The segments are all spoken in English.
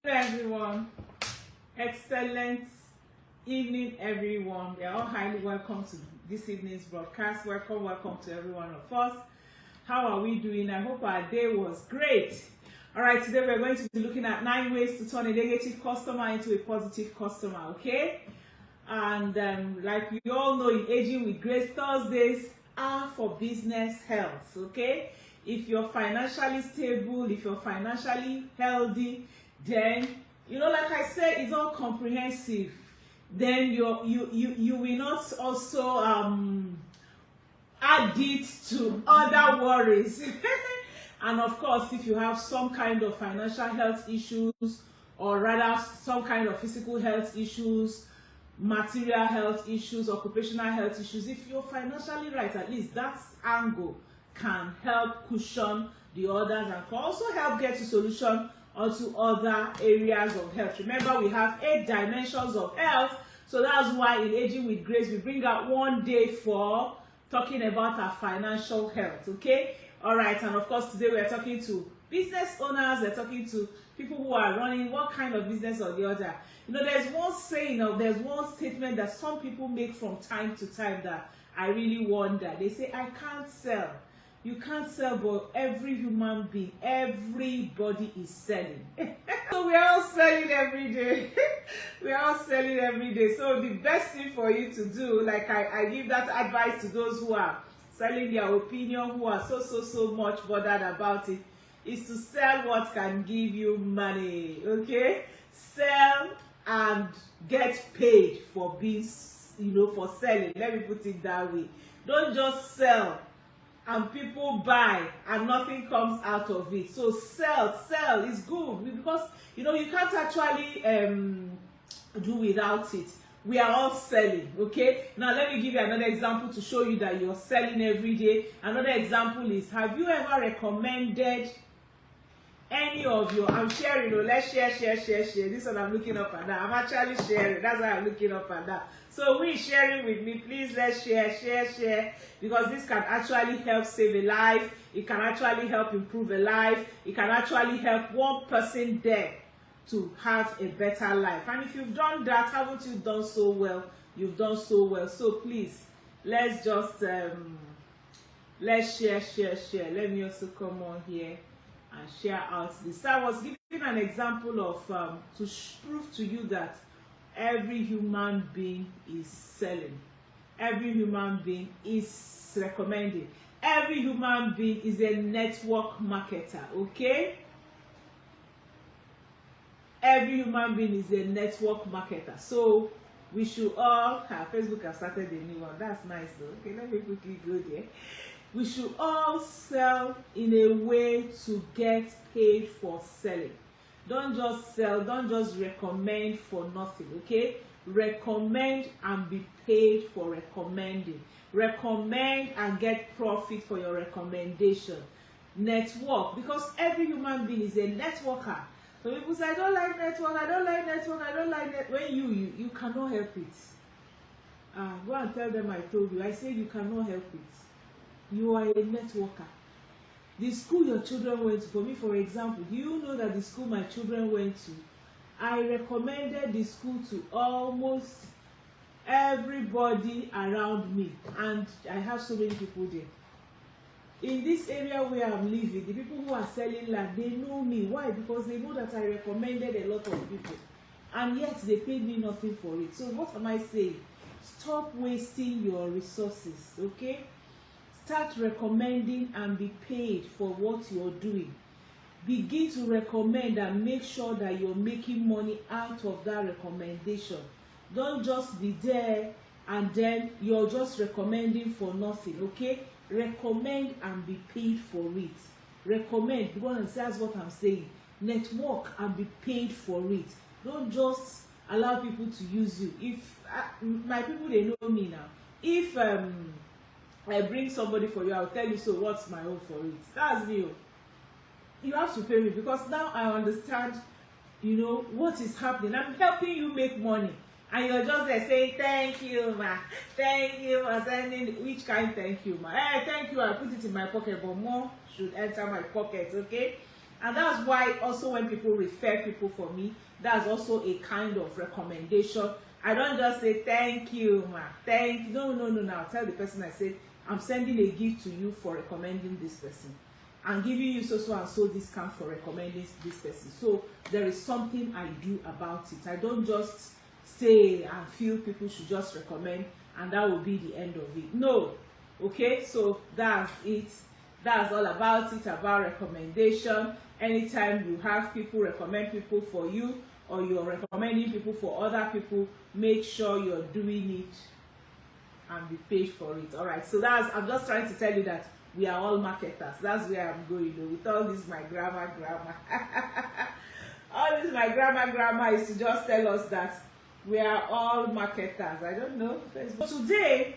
Everyone, excellent evening everyone. We are all highly welcome to this evening's broadcast. Welcome to every one of us. How are we doing? I hope our day was great. All right, today we're going to be looking at 9 ways to turn a negative customer into a positive customer. Okay, and like we all know, in Aging with Grace, Thursdays are for business health. Okay, if you're financially stable, if you're financially healthy, then like I said, it's all comprehensive. Then you will not also add it to other worries. And of course, if you have some kind of financial health issues, or rather some kind of physical health issues, material health issues, occupational health issues, if you're financially right, at least that angle can help cushion the others and can also help get to solution onto other areas of health. Remember, we have 8 dimensions of health, so that's why in Aging with Grace we bring out one day for talking about our financial health. Okay, all right. And of course, today we're talking to business owners, we're talking to people who are running what kind of business or the other. There's one saying, or there's one statement that some people make from time to time that I really wonder. They say, I can't sell. You can't sell, but every human being, everybody is selling. So we're all selling every day. We're all selling every day. So the best thing for you to do, like I give that advice to those who are selling their opinion, who are so much bothered about it, is to sell what can give you money. Okay? Sell and get paid for being, for selling. Let me put it that way. Don't just sell and people buy and nothing comes out of it. So sell is good, because you can't actually do without it. We are all selling. Okay, now let me give you another example to show you that you're selling every day. Another example is, have you ever recommended any of your, I'm sharing, let's share. This one I'm looking up and down. I'm actually sharing. That's why I'm looking up and down. So we sharing with me, please. Let's share, because this can actually help save a life. It can actually help improve a life. It can actually help one person there to have a better life. And if you've done that, haven't you done so well? You've done so well. So please, let's just let's share. Let me also come on here and share out this. I was giving an example of to prove to you that every human being is selling. Every human being is recommending. Every human being is a network marketer. Okay? Every human being is a network marketer. So we should all Facebook has started a new one. That's nice though. Okay, let me quickly go there. We should all sell in a way to get paid for selling. Don't just sell, don't just recommend for nothing. Okay, recommend and be paid for recommending. Recommend and get profit for your recommendation. Network, because every human being is a networker. So people say, I don't like network. When you cannot help it. Go and tell them I told you. I say you cannot help it. You are a networker. The school your children went to, for me, for example, do you know that the school my children went to, I recommended the school to almost everybody around me, and I have so many people there. In this area where I'm living, the people who are selling land, they know me. Why? Because they know that I recommended a lot of people, and yet they paid me nothing for it. So what am I saying? Stop wasting your resources. Okay, start recommending and be paid for what you're doing. Begin to recommend and make sure that you're making money out of that recommendation. Don't just be there and then you're just recommending for nothing. Okay, recommend and be paid for it. Recommend, because that's what I'm saying. Network and be paid for it. Don't just allow people to use you. If my people, they know me now. If I bring somebody for you, I'll tell you, so what's my own for it? That's me. You have to pay me, because now I understand, what is happening. I'm helping you make money. And you're just there saying, thank you, ma. Thank you for sending. Which kind thank you, ma? Hey, thank you. I put it in my pocket, but more should enter my pocket, okay? And that's why also when people refer people for me, that's also a kind of recommendation. I don't just say thank you, ma, thank you. No. I'll tell the person, I say, I'm sending a gift to you for recommending this person. I'm giving you so and so discount for recommending this person. So there is something I do about it. I don't just say and feel people should just recommend and that will be the end of it. No. Okay, so that's it. That's all about it, about recommendation. Anytime you have people recommend people for you, or you're recommending people for other people, make sure you're doing it and be paid for it. All right, so I'm just trying to tell you that we are all marketers. That's where I'm going with all this my grammar. All this my grammar is to just tell us that we are all marketers. I don't know. Today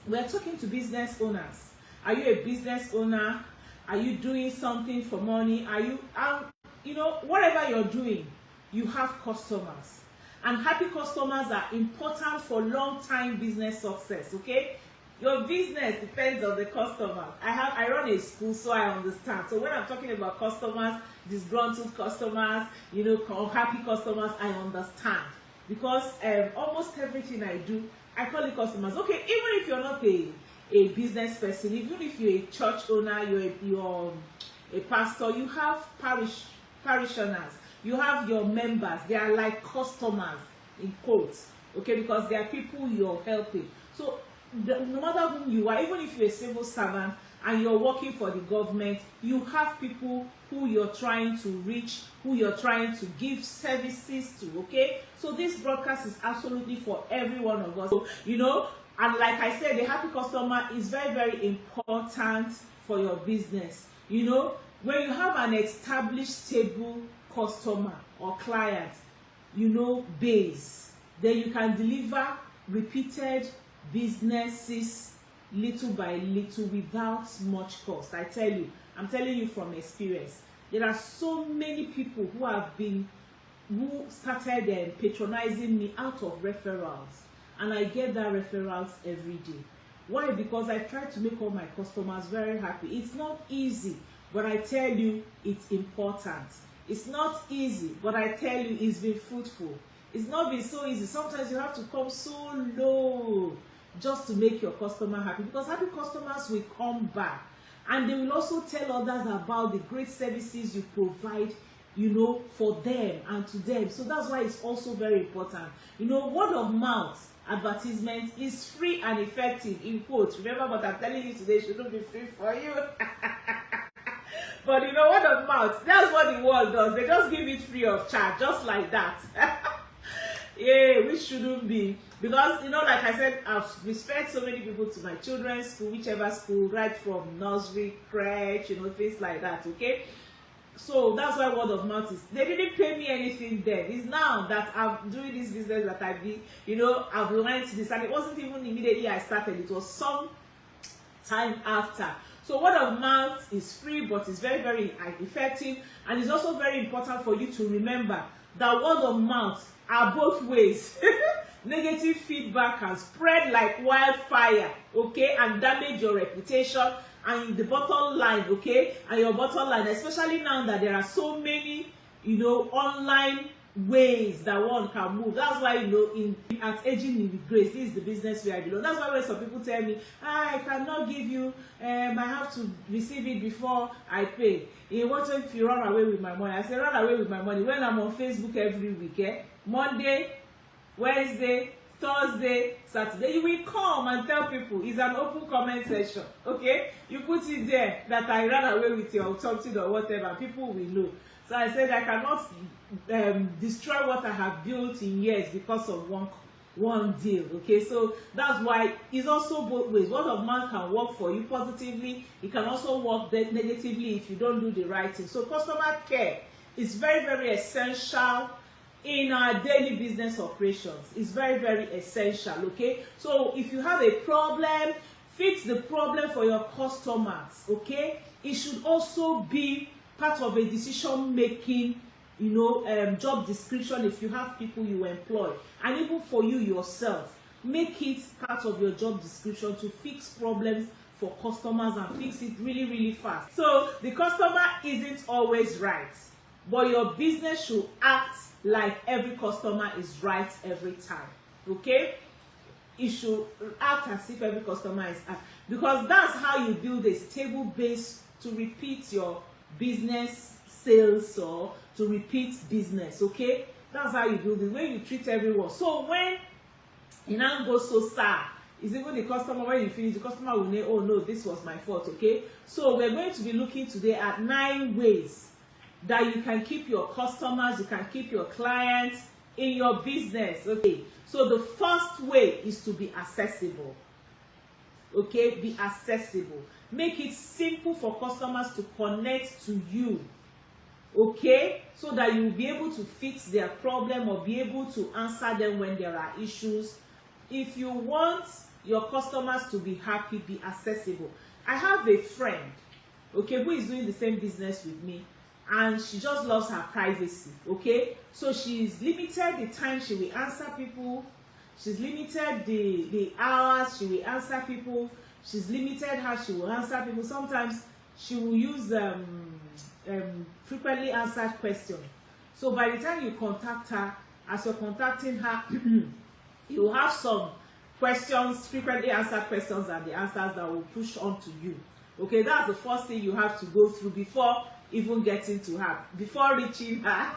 we're talking to business owners. Are you a business owner? Are you doing something for money? Are you whatever you're doing, you have customers, and happy customers are important for long-time business success. Okay, your business depends on the customer. I run a school, so I understand. So when I'm talking about customers, disgruntled customers, happy customers, I understand, because almost everything I do, I call it customers. Okay, even if you're not a business person, even if you're a church owner, you're a pastor, you have parishioners, you have your members. They are like customers in quotes, okay, because they are people you're helping. So no matter whom you are, even if you're a civil servant and you're working for the government, you have people who you're trying to reach, who you're trying to give services to. Okay, so this broadcast is absolutely for every one of us. So, and like I said, the happy customer is very, very important for your business. When you have an established, stable customer or client, base, then you can deliver repeated businesses little by little without much cost. I'm telling you from experience. There are so many people who started patronizing me out of referrals, and I get that referrals every day. Why? Because I try to make all my customers very happy. It's not easy, but I tell you, it's important. It's not easy, but I tell you, it's been fruitful. It's not been so easy. Sometimes you have to come so low just to make your customer happy, because happy customers will come back and they will also tell others about the great services you provide, for them and to them. So that's why it's also very important. Word of mouth advertisement is free and effective, in quotes. Remember what I'm telling you today shouldn't be free for you. But word of mouth, that's what the world does. They just give it free of charge, just like that. Yeah, which shouldn't be. Because, like I said, I've referred so many people to my children's school, whichever school, right from nursery, crèche, things like that, okay? So that's why word of mouth is. They didn't pay me anything then. It's now that I'm doing this business that I've learned this. And it wasn't even immediately I started. It was some time after. So word of mouth is free, but it's very, very effective. And it's also very important for you to remember that word of mouth are both ways. Negative feedback can spread like wildfire, okay, and damage your reputation and the bottom line, okay, and your bottom line, especially now that there are so many, online ways that one can move. That's why, at Aging with Grace, this is the business where I belong. That's why when some people tell me, I cannot give you, I have to receive it before I pay. What if you run away with my money? I say, run away with my money when I'm on Facebook every week, Monday, Wednesday, Thursday, Saturday, you will come and tell people. It's an open comment section, okay? You put it there that I ran away with you or something or whatever, people will know. So I said I cannot destroy what I have built in years because of one deal, okay? So that's why it's also both ways. Word of mouth can work for you positively. It can also work negatively if you don't do the right thing. So customer care is very, very essential in our daily business operations. It's very, very essential, okay? So if you have a problem, fix the problem for your customers, okay? It should also be part of a decision making, job description if you have people you employ, and even for you yourself, make it part of your job description to fix problems for customers and fix it really, really fast. So the customer isn't always right, but your business should act like every customer is right every time. Okay? It should act as if every customer is right, because that's how you build a stable base to repeat your business sales or to repeat business. Okay? That's how you build it, when you treat everyone. So when you now go so sad, is even the customer, when you finish, the customer will know, oh no, this was my fault. Okay? So we're going to be looking today at 9 ways that you can keep your customers, you can keep your clients in your business. Okay? So the first way is to be accessible. Okay? Be accessible. Make it simple for customers to connect to you. Okay? So that you will be able to fix their problem or be able to answer them when there are issues. If you want your customers to be happy, be accessible. I have a friend, okay, who is doing the same business with me, and she just loves her privacy. Okay? So she's limited the time she will answer people. She's limited the hours she will answer people. She's limited how she will answer people. Sometimes she will use frequently answered questions. So by the time you contact her, as you're contacting her, you will have some questions, frequently answered questions, and the answers that will push on to you. Okay, that's the first thing you have to go through before even getting to her, before reaching her.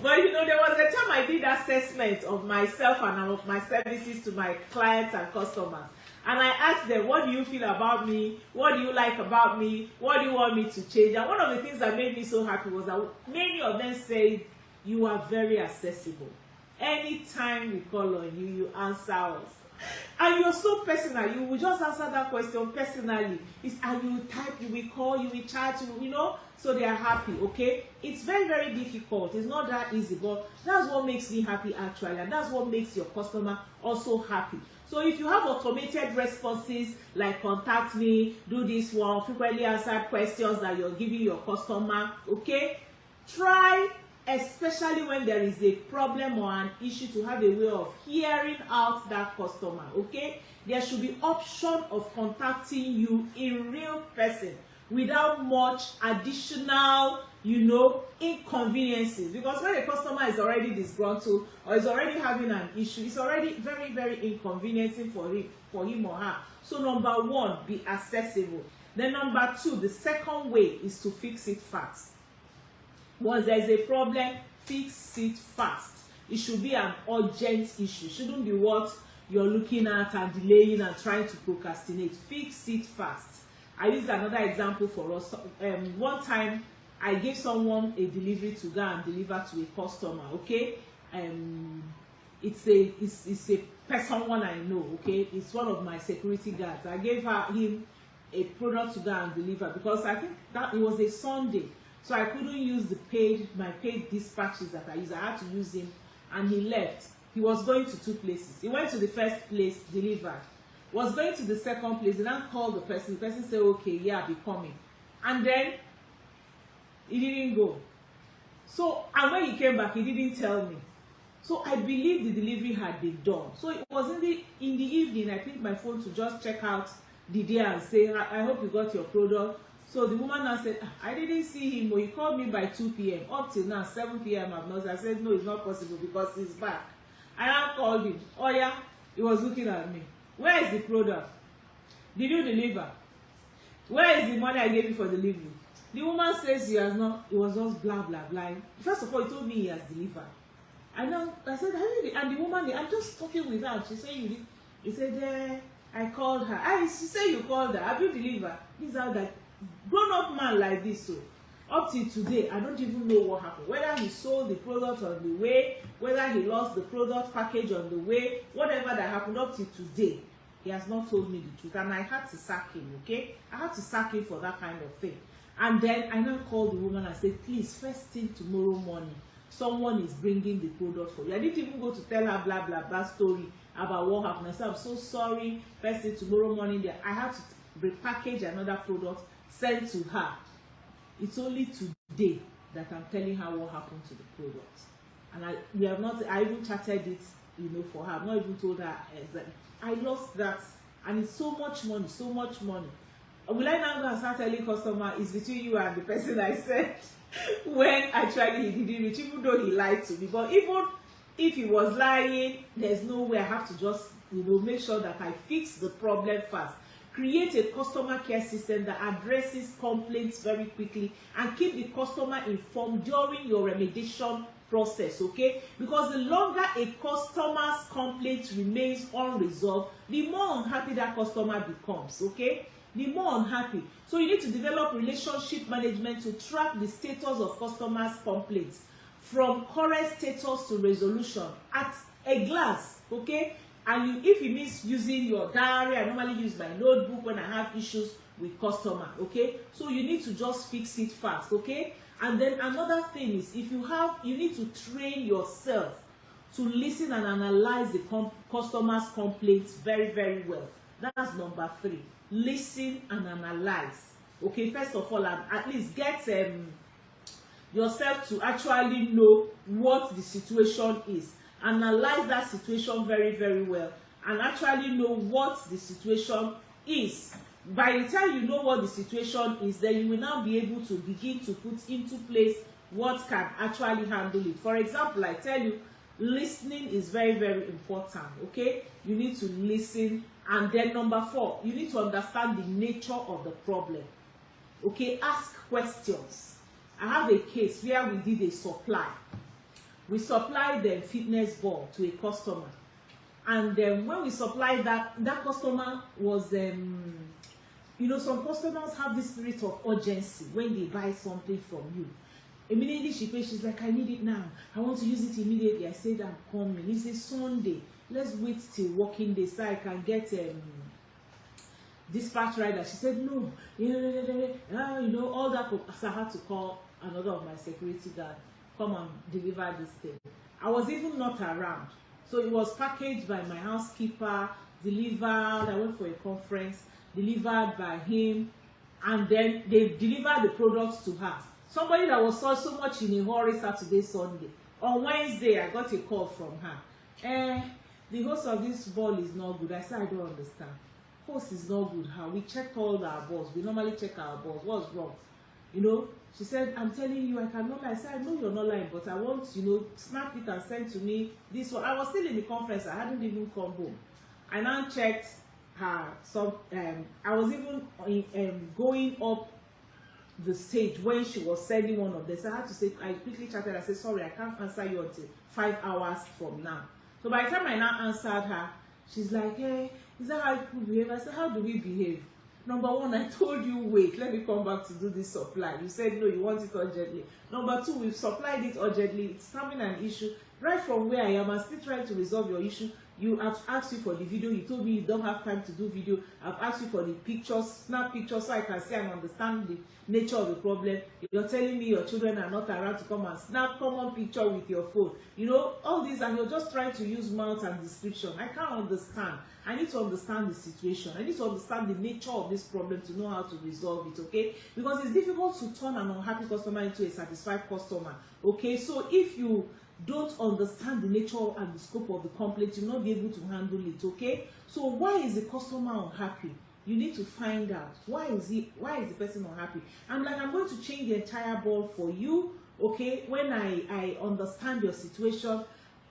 But you know, there was a time I did assessment of myself and of my services to my clients and customers. And I asked them, what do you feel about me? What do you like about me? What do you want me to change? And one of the things that made me so happy was that many of them said, you are very accessible. Anytime we call on you, you answer us. And you're so personal. You will just answer that question personally. And you will type, you will call, you will chat, you know, so they are happy. Okay? It's very, very difficult. It's not that easy, but that's what makes me happy actually, and that's what makes your customer also happy. So if you have automated responses like contact me, do this one, frequently answered questions that you're giving your customer, okay, try, especially when there is a problem or an issue, to have a way of hearing out that customer. Okay, there should be option of contacting you in real person without much additional, you know, inconveniences. Because when a customer is already disgruntled or is already having an issue, it's already very, very inconveniencing for him or her. So number one, be accessible. Then number two, the second way is to fix it fast. Once there is a problem, fix it fast. It should be an urgent issue. It shouldn't be what you're looking at and delaying and trying to procrastinate. Fix it fast. I used another example for us. One time, I gave someone a delivery to go and deliver to a customer. Okay, it's a person one I know. Okay, it's one of my security guards. I gave him a product to go and deliver because I think that it was a Sunday. So I couldn't use my paid dispatches that I use. I had to use him, and he left. He was going to 2 places. He went to the first place, delivered. Was going to the second place. He then called the person. The person said, okay, yeah, I'll be coming. And then he didn't go. So, and when he came back, he didn't tell me. So I believe the delivery had been done. So it was in the evening, I picked my phone to just check out the day and say, I hope you got your product. So the woman now said, I didn't see him, but he called me by 2 p.m. Up till now, 7 p.m. I've not. I said, no, it's not possible because he's back. I now called him. Oh yeah, he was looking at me. Where is the product? Did you deliver? Where is the money I gave you for delivery? The woman says he has not. It was just blah blah blah. First of all, he told me he has delivered. I said, and the woman, I'm just talking with her. She said, you did. He said, I called her. She said you called her. Have you delivered? These are like grown-up man like this. So up till today, I don't even know what happened. Whether he sold the product on the way, whether he lost the product package on the way, whatever that happened up till today, he has not told me the truth. And I had to sack him, okay? I had to sack him for that kind of thing. And then I now called the woman and said, please, first thing tomorrow morning, someone is bringing the product for you. I didn't even go to tell her blah, blah, blah story about what happened. I said, I'm so sorry. First thing tomorrow morning, I had to repackage another product, send to her. It's only today that I'm telling her what happened to the product. And I even chatted it, for her. I've not even told her that I lost that and it's so much money, so much money. Will I now go and start telling customer it's between you and the person I said when actually he didn't reach, even though he lied to me? But even if he was lying, there's no way. I have to just, you know, make sure that I fix the problem fast. Create a customer care system that addresses complaints very quickly and keep the customer informed during your remediation process, okay? Because the longer a customer's complaint remains unresolved, the more unhappy that customer becomes, okay? The more unhappy. So you need to develop relationship management to track the status of customers' complaints from current status to resolution at a glance, okay? And if it means using your diary, I normally use my notebook when I have issues with customer, okay? So you need to just fix it fast, okay? And then another thing is, if you need to train yourself to listen and analyze the customer's complaints very, very well. That's number 3. Listen and analyze, okay? First of all, at least get yourself to actually know what the situation is. Analyze that situation very, very well and actually know what the situation is. By the time you know what the situation is, then you will now be able to begin to put into place what can actually handle it. For example, I tell you, listening is very, very important, okay? You need to listen. And then number 4, you need to understand the nature of the problem, okay? Ask questions. I have a case where we did a supply. We supplied the fitness ball to a customer, and when we supplied that customer was, you know, some customers have this spirit of urgency when they buy something from you. Immediately she pays, she's like, I need it now, I want to use it immediately. I said, I'm coming. It's a Sunday, let's wait till working day so I can get dispatch rider. She said, no, you know, all that. So I had to call another of my security guard, come and deliver this thing. I was even not around, so it was packaged by my housekeeper, delivered. I went for a conference, delivered by him, and then they delivered the products to her. Somebody that was so much in a hurry Saturday, Sunday. On Wednesday, I got a call from her. The host of this ball is not good. I said, I don't understand. Host is not good. How? We checked all our balls. We normally check our balls. What's wrong? You know, she said, I'm telling you, I cannot lie. I said, I know you're not lying, but I want, you know, snap it and send to me this one. I was still in the conference. I hadn't even come home. I now checked her. So I was even going up the stage when she was sending one of them. So I had to say, I quickly chatted. I said, sorry, I can't answer you until 5 hours from now. So by the time I now answered her, she's like, hey, is that how people behave? I said, how do we behave? Number 1, I told you, wait, let me come back to do this supply. You said, no, you want it urgently. Number 2, we've supplied it urgently. It's having an issue. Right from where I am, I'm still trying to resolve your issue. You have asked you for the video. You told me you don't have time to do video. I've asked you for the pictures, snap pictures, so I can see and understand the nature of the problem. You're telling me your children are not around to come and snap common picture with your phone. You know, all this, and you're just trying to use mouth and description. I can't understand. I need to understand the situation. I need to understand the nature of this problem to know how to resolve it, okay? Because it's difficult to turn an unhappy customer into a satisfied customer, okay? So if you don't understand the nature and the scope of the complaint, you'll not be able to handle it, okay? So why is the customer unhappy? You need to find out why is the person unhappy. I'm going to change the entire ball for you, okay? When I understand your situation.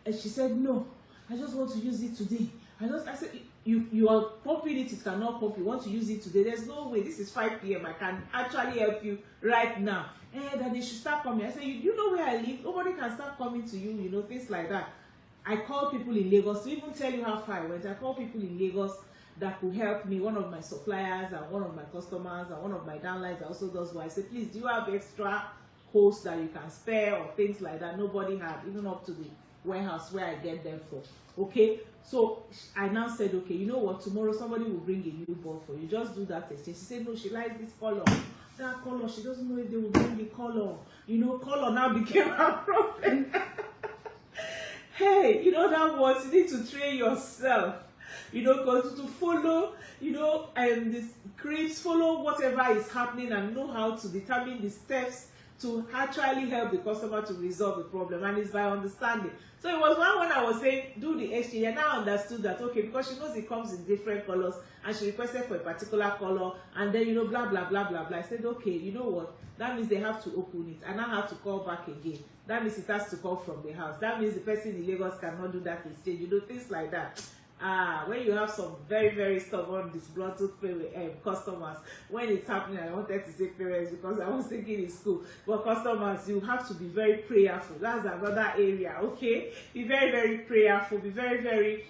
And she said, no, I just want to use it today. I said, you are pumping it cannot pump. You want to use it today. There's no way. This is 5 p.m. I can actually help you right now. That they should start coming. I said, you know where I live? Nobody can start coming to you, you know, things like that. I call people in Lagos to even tell you how far I went. I call people in Lagos that could help me, one of my suppliers and one of my customers and one of my downlines that also does what I say, please, do you have extra hosts that you can spare or things like that? Nobody had, even up to the warehouse where I get them from. Okay, so I now said, okay, you know what, tomorrow somebody will bring a new ball for you. Just do that exchange. She said, no, she likes this color, that color. She doesn't know if they will bring the color. You know, color now became a problem. Hey, you know that what you need to train yourself. You know, to follow, you know, this scripts, follow whatever is happening and know how to determine the steps to actually help the customer to resolve the problem, and it's by understanding. So it was one when I was saying do the exchange, and I understood that, okay, because she knows it comes in different colors and she requested for a particular color, and then, you know, blah blah blah blah blah. I said, okay, you know what, that means they have to open it, and I have to call back again. That means it has to come from the house. That means the person in Lagos cannot do that exchange, you know, things like that. When you have some very, very stubborn, disgruntled customers, when it's happening, I wanted to say parents because I was thinking in school, but customers, you have to be very prayerful. That's another area, okay? Be very, very prayerful, be very, very,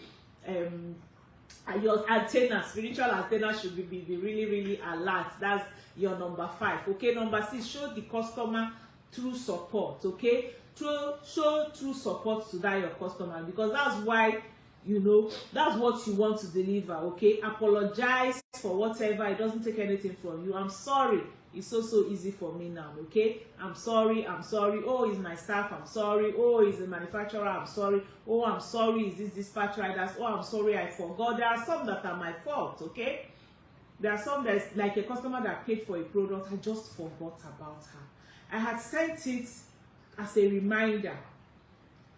your antenna, spiritual antenna should be really, really alert. That's your number 5, okay? Number 6, show the customer true support, okay? Show true support to that your customer, because that's why, you know, that's what you want to deliver, okay? Apologize for whatever. It doesn't take anything from you. I'm sorry. It's so easy for me now, okay? I'm sorry. Oh, it's my staff. I'm sorry. Oh, it's the manufacturer. I'm sorry. Oh, I'm sorry. Is this dispatch riders? Oh, I'm sorry. I forgot. There are some that are my fault, okay? There are some that's like a customer that paid for a product. I just forgot about her. I had sent it as a reminder.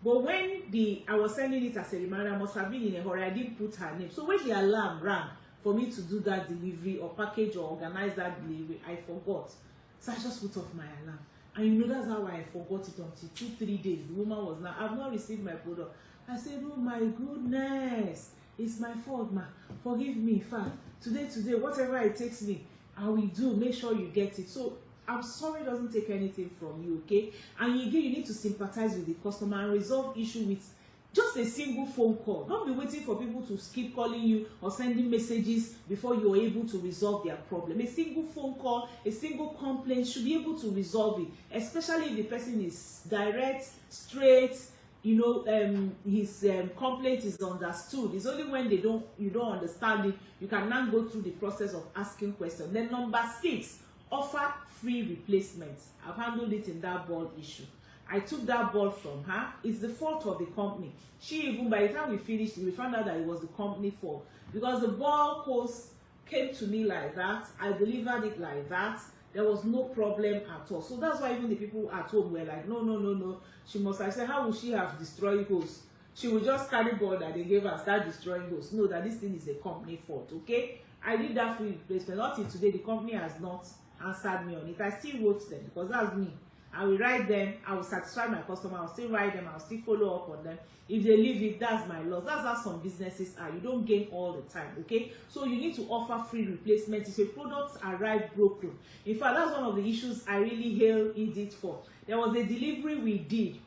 But when I was sending it as a reminder, I must have been in a hurry. I didn't put her name. So when the alarm rang for me to do that delivery or package or organize that delivery, I forgot. So I just put off my alarm. And you know, that's how I forgot it until 2-3 days. The woman was now, I've not received my product. I said, oh my goodness, it's my fault, ma. Forgive me. In fact, today, whatever it takes me, I will do. Make sure you get it. So I'm sorry doesn't take anything from you, okay? And you need to sympathize with the customer and resolve issue with just a single phone call. Don't be waiting for people to keep calling you or sending messages before you're able to resolve their problem. A single phone call, a single complaint should be able to resolve it, especially if the person is direct, straight, you know, his complaint is understood. It's only when you don't understand it, you can now go through the process of asking questions. Then number 6, offer free replacements. I've handled it in that ball issue. I took that ball from her. It's the fault of the company. She even, by the time we finished, we found out that it was the company fault, because the ball post came to me like that. I delivered it like that. There was no problem at all. So that's why even the people at home were like, no. She must have said, how would she have destroyed those? She would just carry ball that they gave her, start destroying those. No, that this thing is a company fault, okay? I did that free replacement. Not till today, the company has not answered me on it. I still wrote them because that's me. I will write them. I will satisfy my customer. I'll still write them. I'll still follow up on them. If they leave it, that's my loss. That's how some businesses are. You don't gain all the time, okay? So you need to offer free replacement if your products arrive broken. In fact, that's one of the issues I really hail Edith for. There was a delivery we did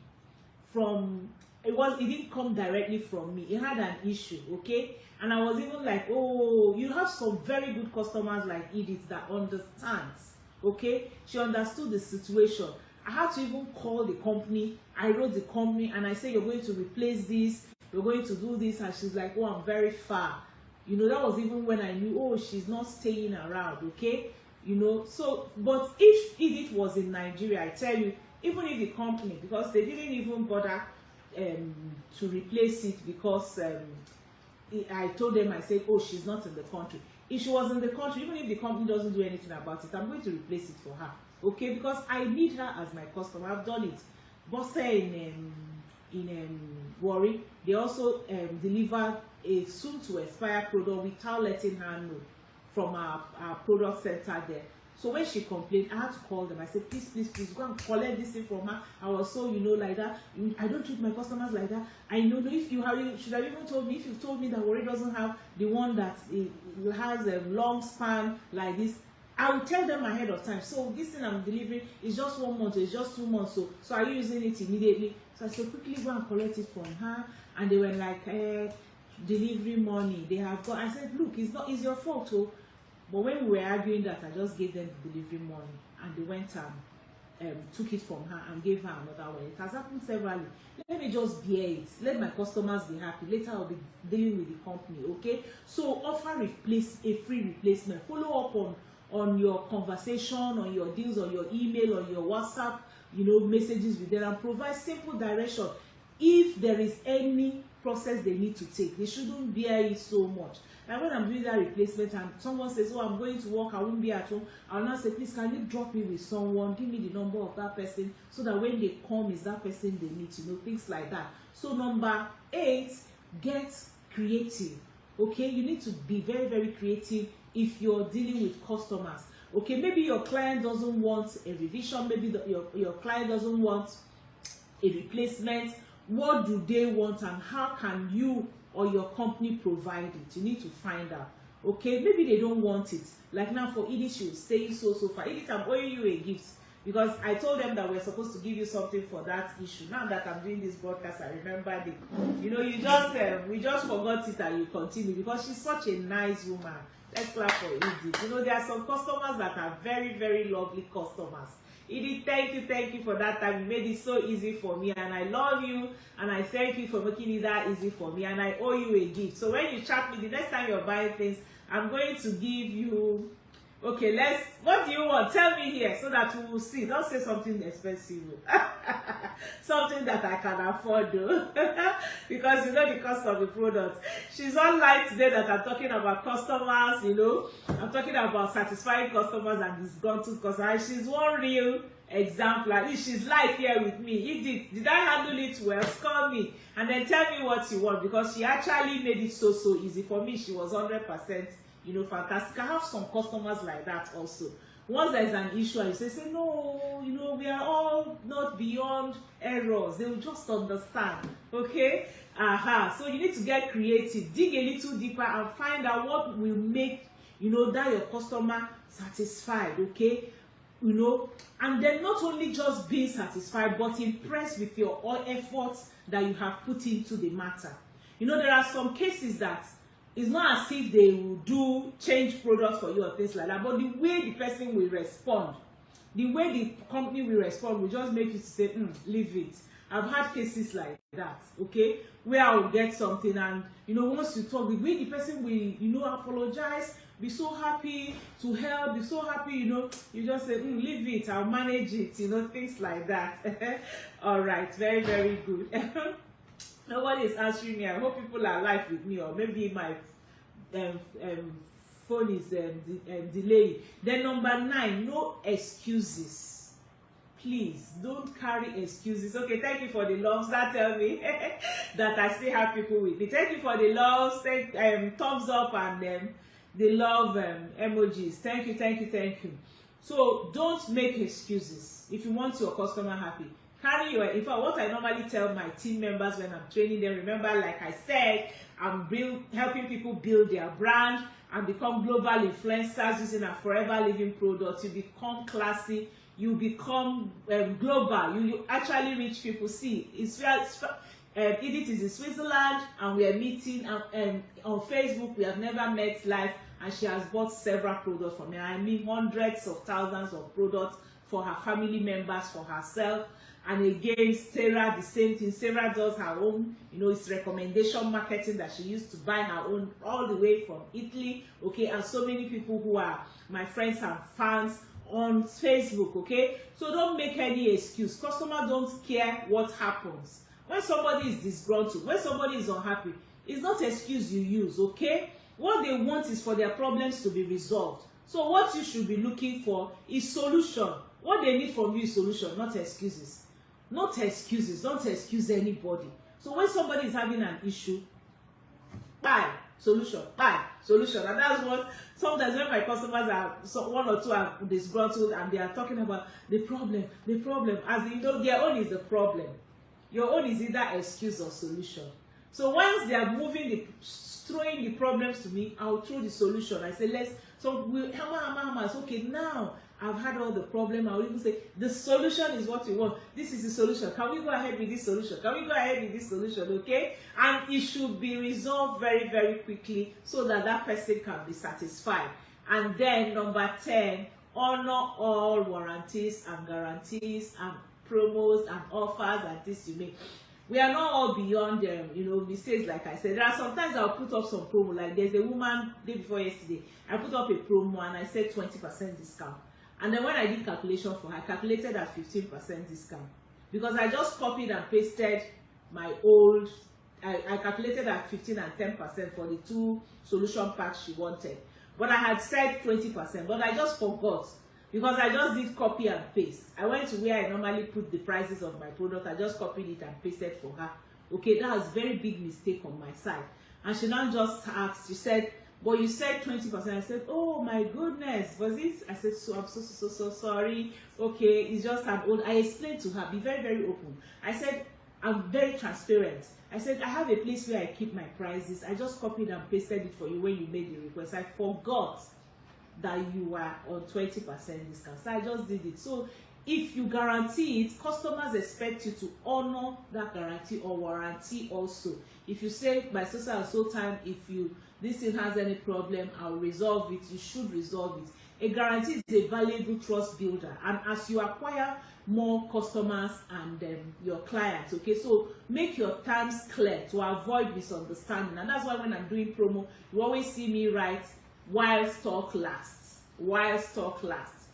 from, it didn't come directly from me. It had an issue, okay? And I was even like, oh, you have some very good customers like Edith that understands, okay? She understood the situation. I had to even call the company. I wrote the company and I said, you're going to replace this, you're going to do this. And she's like, oh, I'm very far. You know, that was even when I knew, oh, she's not staying around, okay? You know, so, but if Edith was in Nigeria, I tell you, even if the company, because they didn't even bother to replace it, because I told them, I said, oh, she's not in the country. If she was in the country, even if the company doesn't do anything about it, I'm going to replace it for her. Okay, because I need her as my customer. I've done it. Bosse in Warri, they also delivered a soon to expire product without letting her know from our product center there. So when she complained, I had to call them. I said, please go and collect this thing from her. I was so, you know, like that. I don't treat my customers like that. I know if you should have even told me, if you told me that Warri doesn't have the one that it has a long span like this, I will tell them ahead of time. So this thing I'm delivering is just 1 month, it's just 2 months. So are you using it immediately? So I said, quickly go and collect it from her. And they were like, delivery money. They have got. I said, look, it's your fault, oh. But when we were arguing that, I just gave them the delivery money, and they went and took it from her and gave her another one. It has happened severally. Let me just bear it. Let my customers be happy. Later I'll be dealing with the company, okay? So offer a free replacement. Follow up on your conversation, on your deals, on your email, on your WhatsApp, you know, messages with them, and provide simple direction. If there is any process they need to take. They shouldn't bear it so much. And when I'm doing that replacement and someone says, oh, I'm going to work, I won't be at home, I'll now say, please, can you drop me with someone? Give me the number of that person so that when they come, is that person they need, things like that. So number 8, get creative. Okay, you need to be very, very creative if you're dealing with customers. Okay, maybe your client doesn't want a revision, maybe your client doesn't want a replacement. What do they want and how can you or your company provide it? You need to find out. Okay, maybe they don't want it. Like now for Edith, she was saying so far, Edith, I'm owing you a gift because I told them that we're supposed to give you something for that issue. Now that I'm doing this broadcast, I remember we just forgot it and you continue because she's such a nice woman. Let's clap for Edith. There are some customers that are very, very lovely customers. Edith, thank you for that time. You made it so easy for me, and I love you, and I thank you for making it that easy for me, and I owe you a gift. So when you chat me, the next time you're buying things, I'm going to give you. Okay, what do you want? Tell me here so that we will see. Don't say something expensive. Something that I can afford though. Because the cost of the product. She's online today that I'm talking about customers, I'm talking about satisfying customers and disgruntled customers. She's one real example. She's live here with me. Did I handle it well? Call me and then tell me what you want, because she actually made it so easy for me. She was 100% fantastic. I have some customers like that also. Once there's an issue and you say no, we are all not beyond errors. They will just understand. Okay? So you need to get creative, dig a little deeper and find out what will make that your customer satisfied. Okay? And then not only just being satisfied, but impressed with your all efforts that you have put into the matter. There are some cases that it's not as if they will change products for you or things like that, but the way the person will respond, the way the company will respond will just make you to say, leave it. I've had cases like that, okay, where I will get something and, once you talk, the way the person will, apologize, be so happy to help, be so happy, you just say, leave it, I'll manage it, things like that. All right, very, very good. Nobody is answering me. I hope people are live with me, or maybe my phone is delayed. Then number 9, no excuses. Please don't carry excuses. Okay, thank you for the loves. That tell me that I still have people with me. Thank you for the loves. Thumbs up and the love emojis. Thank you. So don't make excuses if you want your customer happy. Carry your, in fact, what I normally tell my team members when I'm training them, remember, like I said, I'm helping people build their brand and become global influencers using a forever living product. You become classy, you become global, you actually reach people. See, Edith is in Switzerland and we are meeting on Facebook. We have never met live and she has bought several products from me. I mean hundreds of thousands of products for her family members, for herself. And again, Sarah, the same thing. Sarah does her own, it's recommendation marketing that she used to buy her own all the way from Italy, okay? And so many people who are my friends and fans on Facebook, okay? So don't make any excuse. Customers don't care what happens. When somebody is disgruntled, when somebody is unhappy, it's not excuse you use, okay? What they want is for their problems to be resolved. So what you should be looking for is solution. What they need from you is solution, not excuses. Not excuses. Don't excuse anybody. So when somebody is having an issue, buy solution, and that's what sometimes when my customers are one or two are disgruntled and they are talking about the problem, as their own is the problem. Your own is either excuse or solution. So once they are throwing the problems to me, I'll throw the solution. I say hammer. Okay, now I've had all the problem. I will even say the solution is what you want. This is the solution. Can we go ahead with this solution? Okay? And it should be resolved very, very quickly so that person can be satisfied. And then number 10, honor all warranties and guarantees and promos and offers and this you make. We are not all beyond mistakes. Like I said, there are sometimes I'll put up some promo. Like there's a woman day before yesterday, I put up a promo and I said 20% discount. And then when I did calculation for her, I calculated at 15% discount because I just copied and pasted my old I calculated at 15 and 10% for the 2 solution packs she wanted. But I had said 20%, but I just forgot because I just did copy and paste. I went to where I normally put the prices of my product. I just copied it and pasted for her. Okay, that was a very big mistake on my side. And she now just asked, she said, but you said 20%. I said, oh my goodness, was it? I said, so I'm so sorry. Okay, it's just an old. I explained to her, be very, very open. I said, I'm very transparent. I said, I have a place where I keep my prices. I just copied and pasted it for you when you made the request. I forgot that you were on 20% discount. So I just did it. So if you guarantee it, customers expect you to honor that guarantee or warranty also. If you say by so and so time, if this thing has any problem, I'll resolve it, you should resolve it. A guarantee is a valuable trust builder, and as you acquire more customers and your clients, okay, so make your terms clear to avoid misunderstanding. And that's why when I'm doing promo, you always see me write while stock lasts. While stock lasts.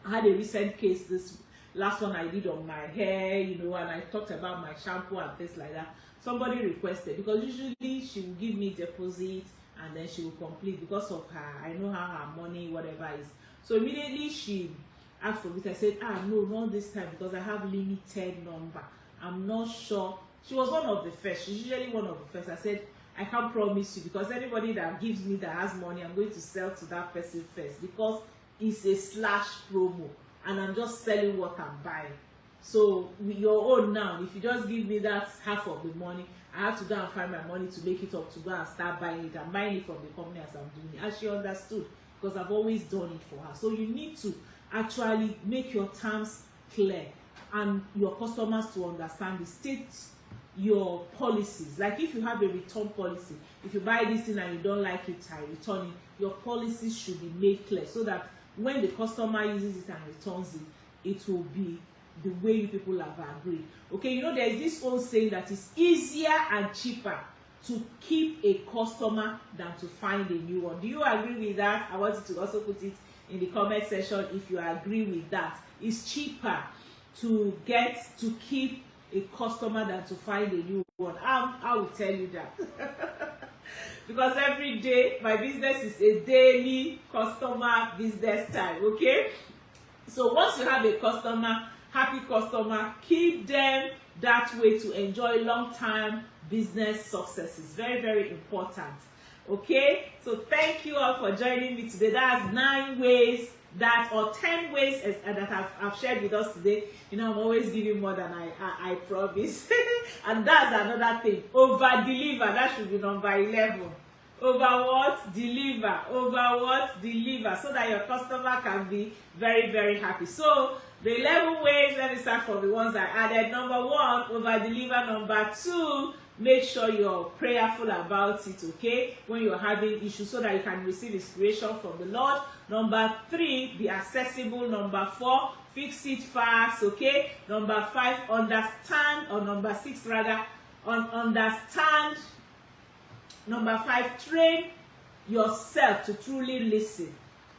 I had a recent case, this last one I did on my hair, you know, and I talked about my shampoo and things like that. Somebody requested, because usually she will give me deposit and then she will complete because of her, I know how her money, whatever is. So immediately she asked for it. I said, no, not this time, because I have limited number. I'm not sure. She was one of the first. She's usually one of the first. I said, I can't promise you, because anybody that gives me that has money, I'm going to sell to that person first, because it's a slash promo and I'm just selling what I'm buying. So with your own now, if you just give me that half of the money, I have to go and find my money to make it up to go and start buying it. I'm buying it from the company as I'm doing it. And she understood, because I've always done it for her. So you need to actually make your terms clear and your customers to understand the state your policies. Like if you have a return policy, if you buy this thing and you don't like it, I return it. Your policies should be made clear so that when the customer uses it and returns it, it will be the way you people have agreed. Okay, you know, there is this old saying that it's easier and cheaper to keep a customer than to find a new one. Do you agree with that? I want you to also put it in the comment section if you agree with that. It's cheaper to keep a customer than to find a new one. I will tell you that. Because every day my business is a daily customer business time. Okay, so once you have a customer, happy customer, keep them that way to enjoy long-term business success. Is very, very important. Okay, so thank you all for joining me today. That's 9 ways that, or 10 ways that I've shared with us today. You know, I'm always giving more than I promise. And that's another thing. Over deliver. That should be number 11. Over what? Deliver. Over what? Deliver. So that your customer can be very, very happy. So the 11 ways, let me start from the ones I added. Number 1, over deliver. Number 2, make sure you're prayerful about it, okay, when you're having issues, so that you can receive inspiration from the Lord. Number 3, be accessible. Number 4, fix it fast, okay. Number 5, understand, or number 6 rather, understand. Number 5, train yourself to truly listen.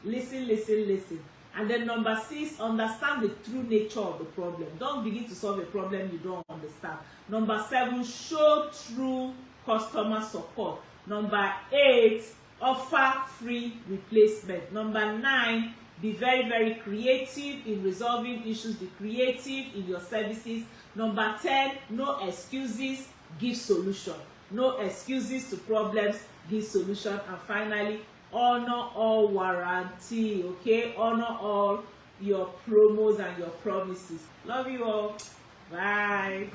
Listen. And then number 6, understand the true nature of the problem. Don't begin to solve a problem you don't understand. Number 7, show true customer support. Number 8, offer free replacement. Number 9, be very, very creative in resolving issues. Be creative in your services. Number 10, no excuses, give solution. No excuses to problems, give solution. And finally, honor all warranty, okay? Honor all your promos and your promises. Love you all. Bye.